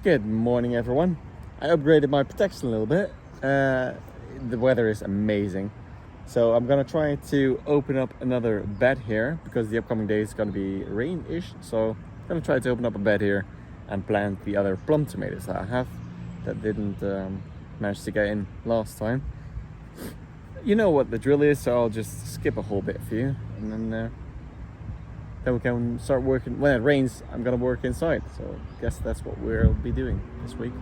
Good morning, everyone. I upgraded my protection a little bit. The weather is amazing. So I'm gonna try to open up another bed here because the upcoming day is gonna be rain-ish. So I'm gonna try to open up a bed here and plant the other plum tomatoes that I have that didn't manage to get in last time. You know what the drill is, so I'll just skip a whole bit for you, and then we can start working. When it rains, I'm gonna work inside, so I guess that's what we'll be doing this week.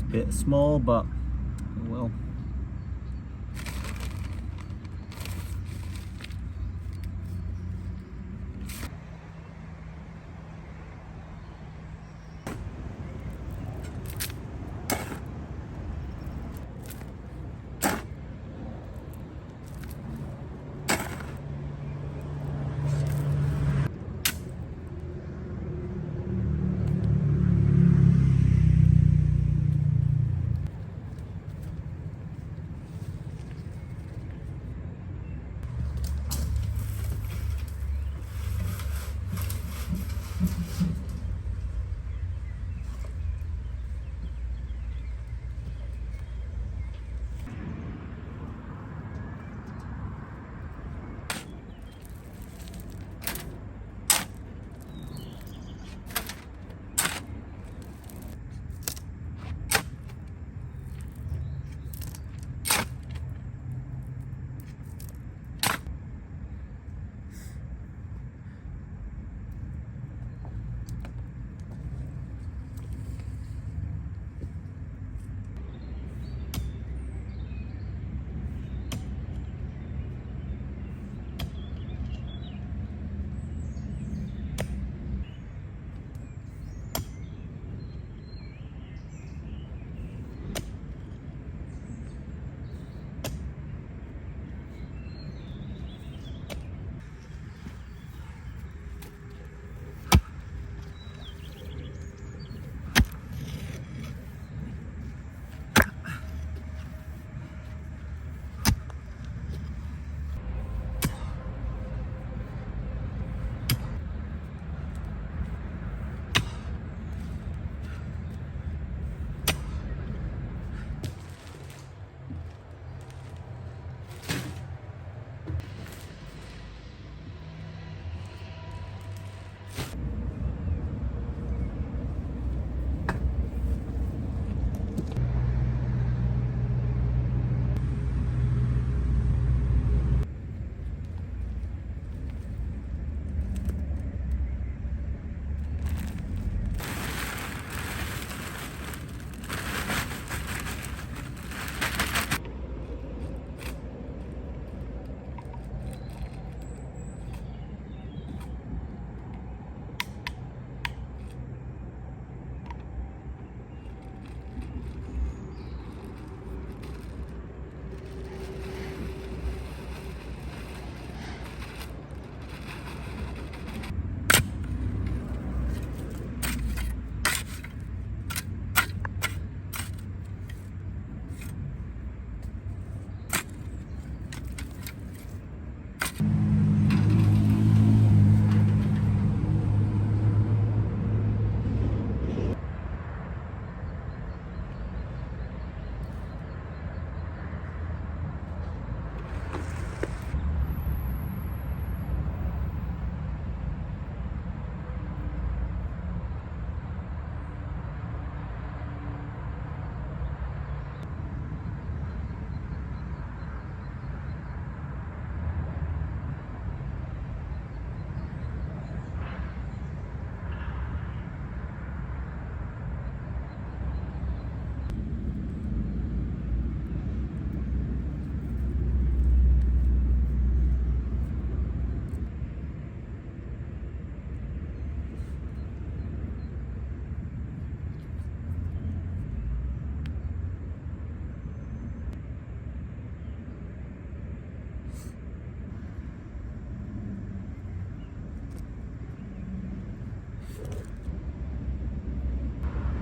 Bit small, but well.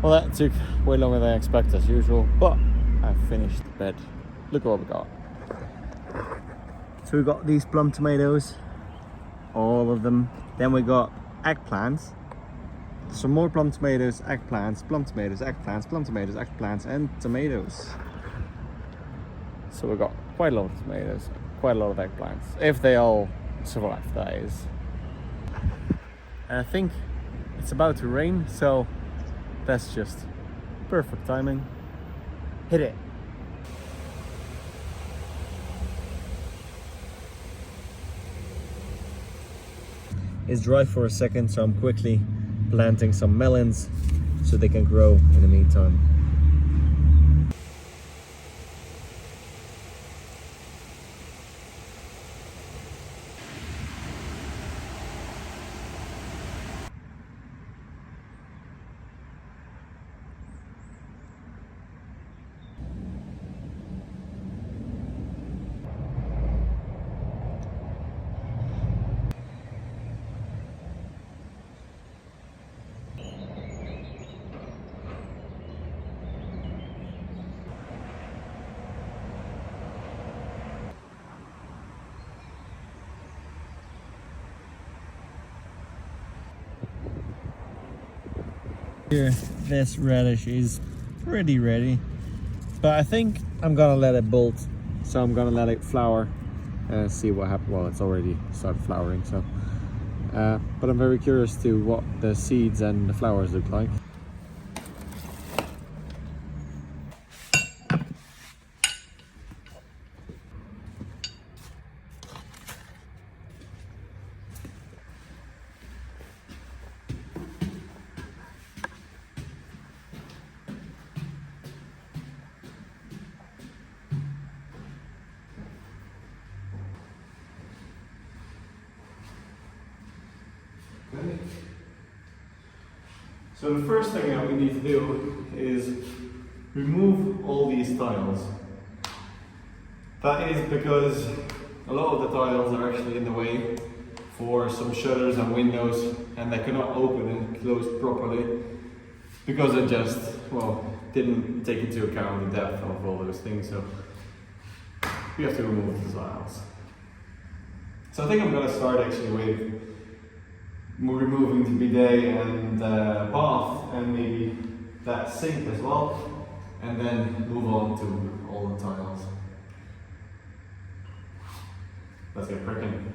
Well, that took way longer than I expected as usual, but I finished the bed. Look what we got. So we got these plum tomatoes, all of them. Then we got eggplants, some more plum tomatoes, eggplants, plum tomatoes, eggplants, plum tomatoes, eggplants, and tomatoes. So we got quite a lot of tomatoes, quite a lot of eggplants, if they all survive, that is. And I think it's about to rain, so that's just perfect timing. Hit it. It's dry for a second, so I'm quickly planting some melons so they can grow in the meantime. Here, this radish is pretty ready, but I think I'm gonna let it bolt, so I'm gonna let it flower and see what happens. Well, it's already started flowering, so but I'm very curious to what the seeds and the flowers look like. So the first thing that we need to do is remove all these tiles. That is because a lot of the tiles are actually in the way for some shutters and windows, and they cannot open and close properly because it just, well, didn't take into account the depth of all those things, so we have to remove the tiles. So I think I'm gonna start actually with removing the bidet and bath and maybe that sink as well, and then move on to all the tiles. Let's get cracking.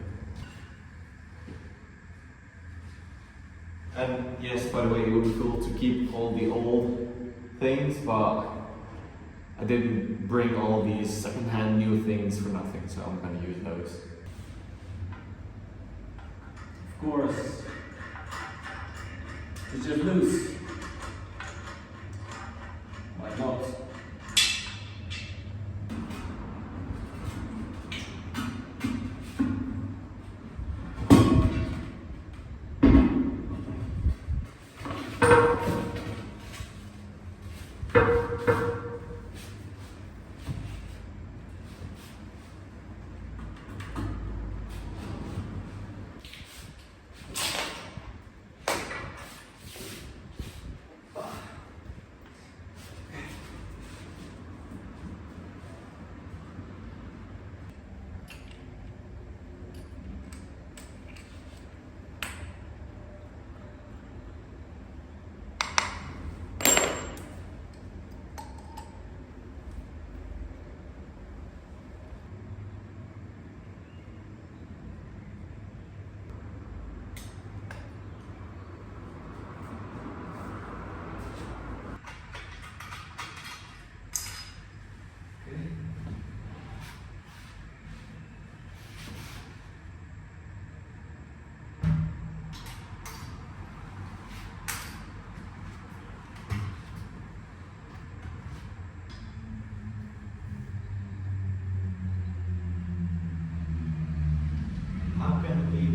And yes, by the way, it would be cool to keep all the old things, but I didn't bring all these second-hand new things for nothing, so I'm gonna use those. Of course, it's just loose. Why not?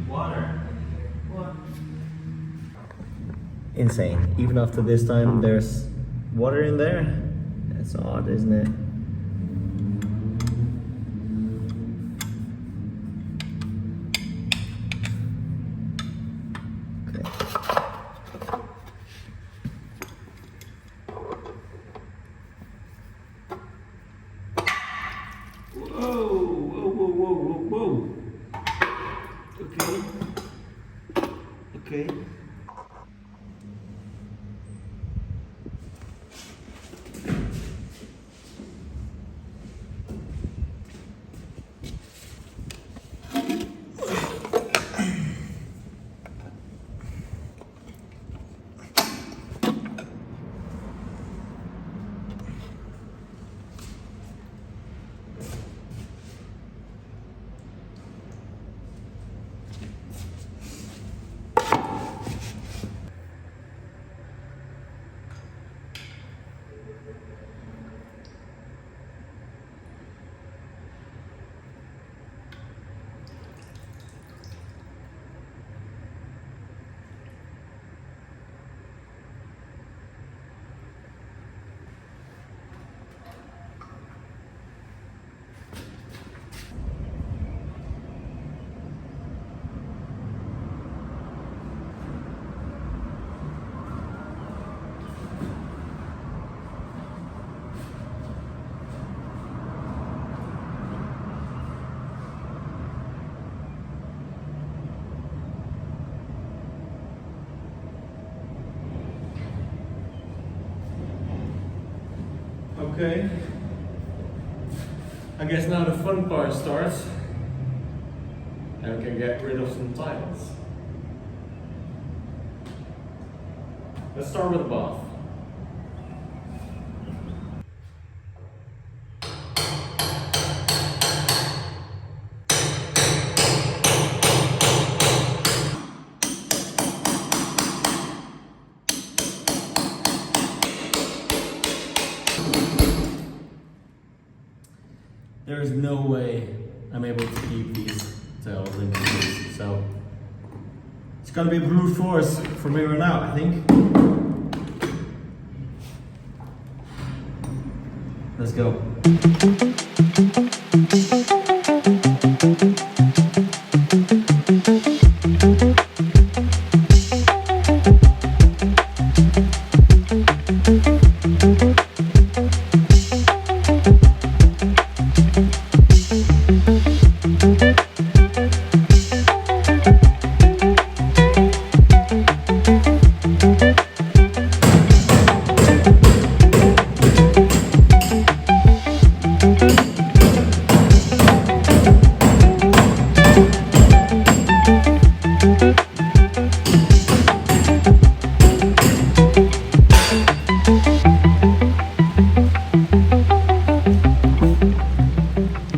Water. What? Insane. Even after this time, there's water in there. That's odd, isn't it? Okay. Whoa, whoa, whoa, whoa, whoa, whoa. Okay. Okay. Okay. I guess now the fun part starts. And we can get rid of some tiles. Let's start with the bath. There is no way I'm able to keep these tiles in place, so it's gonna be brute force from here on out, I think. Let's go.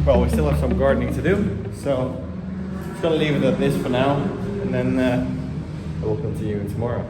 Well, we still have some gardening to do, so I'm just gonna leave it at this for now, and then we'll continue tomorrow.